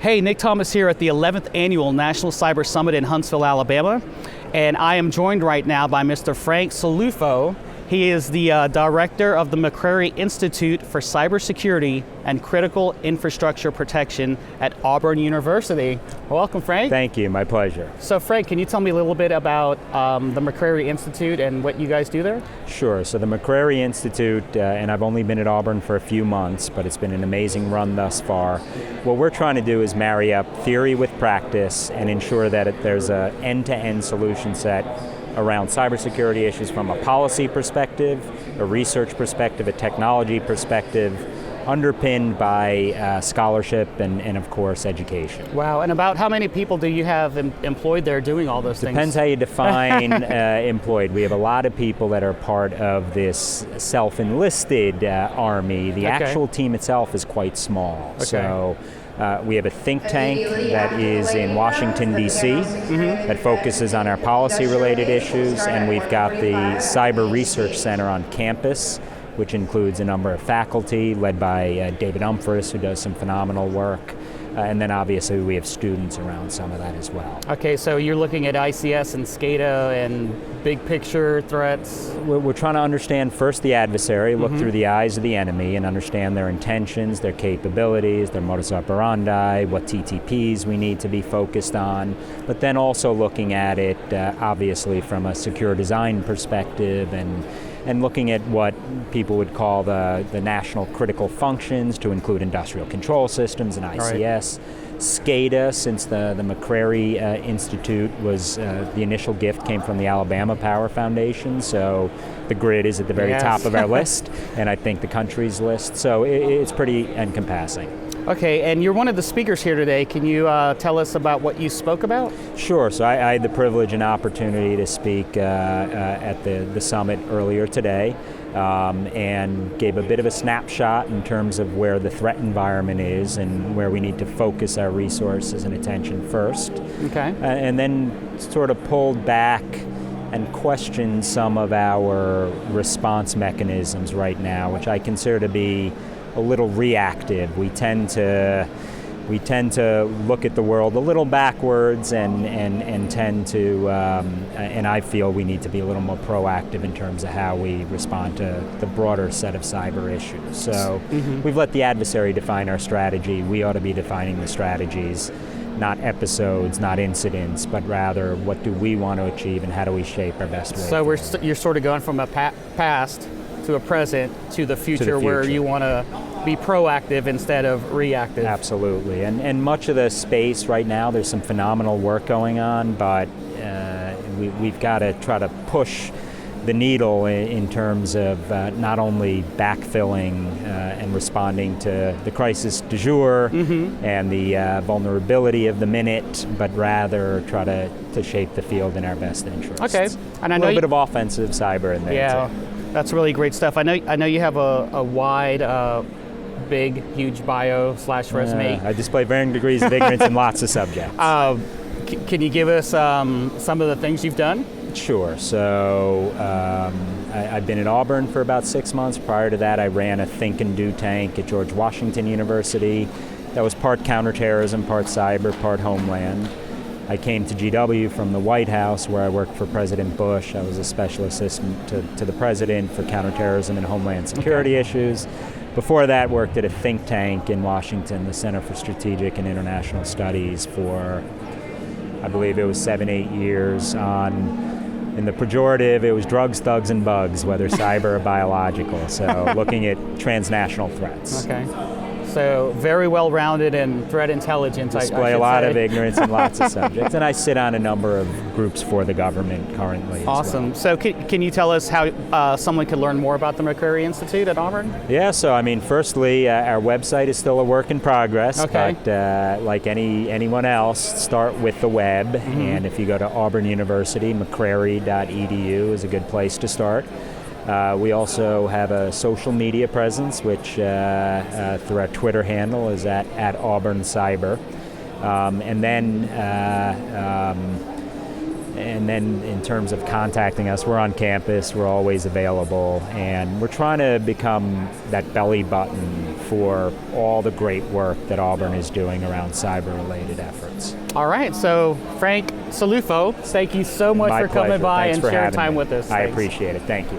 Hey, Nick Thomas here at the 11th Annual National Cyber Summit in Huntsville, Alabama. And I am joined right now by Mr. Frank Salufo. He is the director of the McCrary Institute for Cybersecurity and Critical Infrastructure Protection at Auburn University. Welcome, Frank. Thank you, my pleasure. So Frank, can you tell me a little bit about the McCrary Institute and what you guys do there? Sure, so the McCrary Institute, and I've only been at Auburn for a few months, but it's been an amazing run thus far. What we're trying to do is marry up theory with practice and ensure that there's an end-to-end solution set around cybersecurity issues from a policy perspective, a research perspective, a technology perspective, underpinned by scholarship and of course education. Wow, and about how many people do you have employed there doing all those things? Depends how you define employed. We have a lot of people that are part of this self-enlisted army. The actual team itself is quite small. Okay. So we have a think tank that is in Washington, D.C. that focuses on our policy-related issues, and we've got the Cyber Research Center on campus, which includes a number of faculty led by David Umphris, who does some phenomenal work. And then obviously we have students around some of that as well. Okay, so you're looking at ICS and SCADA and big picture threats? We're trying to understand first the adversary, look through the eyes of the enemy and understand their intentions, their capabilities, their modus operandi, what TTPs we need to be focused on, but then also looking at it obviously from a secure design perspective and looking at what people would call the national critical functions to include industrial control systems and ICS. SCADA, since the McCrary Institute was, the initial gift came from the Alabama Power Foundation, so the grid is at the very top of our list, and I think the country's list, so it's pretty encompassing. Okay, and you're one of the speakers here today. Can you tell us about what you spoke about? Sure, so I had the privilege and opportunity to speak at the summit earlier today and gave a bit of a snapshot in terms of where the threat environment is and where we need to focus our resources and attention first. Okay. And then sort of pulled back and questioned some of our response mechanisms right now, which I consider to be a little reactive. We tend to look at the world a little backwards and tend to, and I feel we need to be a little more proactive in terms of how we respond to the broader set of cyber issues. So we've let the adversary define our strategy. We ought to be defining the strategies, not episodes, not incidents, but rather what do we want to achieve and how do we shape our best way. So you're sort of going from a past to a present to the future where you want to be proactive instead of reactive. Absolutely, and much of the space right now, there's some phenomenal work going on, but we've got to try to push the needle in terms of not only backfilling and responding to the crisis du jour and the vulnerability of the minute, but rather try to shape the field in our best interests. Okay, and I know a little bit of offensive cyber in there too. That's really great stuff. I know you have a wide, big, huge bio/resume. I display varying degrees of ignorance in lots of subjects. Can you give us some of the things you've done? Sure. So I've been at Auburn for about 6 months. Prior to that, I ran a think and do tank at George Washington University. That was part counterterrorism, part cyber, part homeland. I came to GW from the White House, where I worked for President Bush. I was a special assistant to the president for counterterrorism and homeland security issues. Before that, worked at a think tank in Washington, the Center for Strategic and International Studies, for, I believe it was 7-8 years in the pejorative, it was drugs, thugs, and bugs, whether cyber or biological, so looking at transnational threats. Okay. So very well-rounded in threat intelligence. Display a lot of ignorance in lots of subjects, and I sit on a number of groups for the government currently. Awesome. As well. So can you tell us how someone can learn more about the McCrary Institute at Auburn? Yeah. So I mean, firstly, our website is still a work in progress. Okay. But like anyone else, start with the web, and if you go to Auburn University, mccrary.edu is a good place to start. We also have a social media presence, which through our Twitter handle is at Auburn Cyber. And then in terms of contacting us, we're on campus, we're always available, and we're trying to become that belly button for all the great work that Auburn is doing around cyber-related efforts. All right, so Frank Salufo, thank you so much My for coming pleasure. by Thanks and for sharing having time me. with us. I Thanks. appreciate it. Thank you.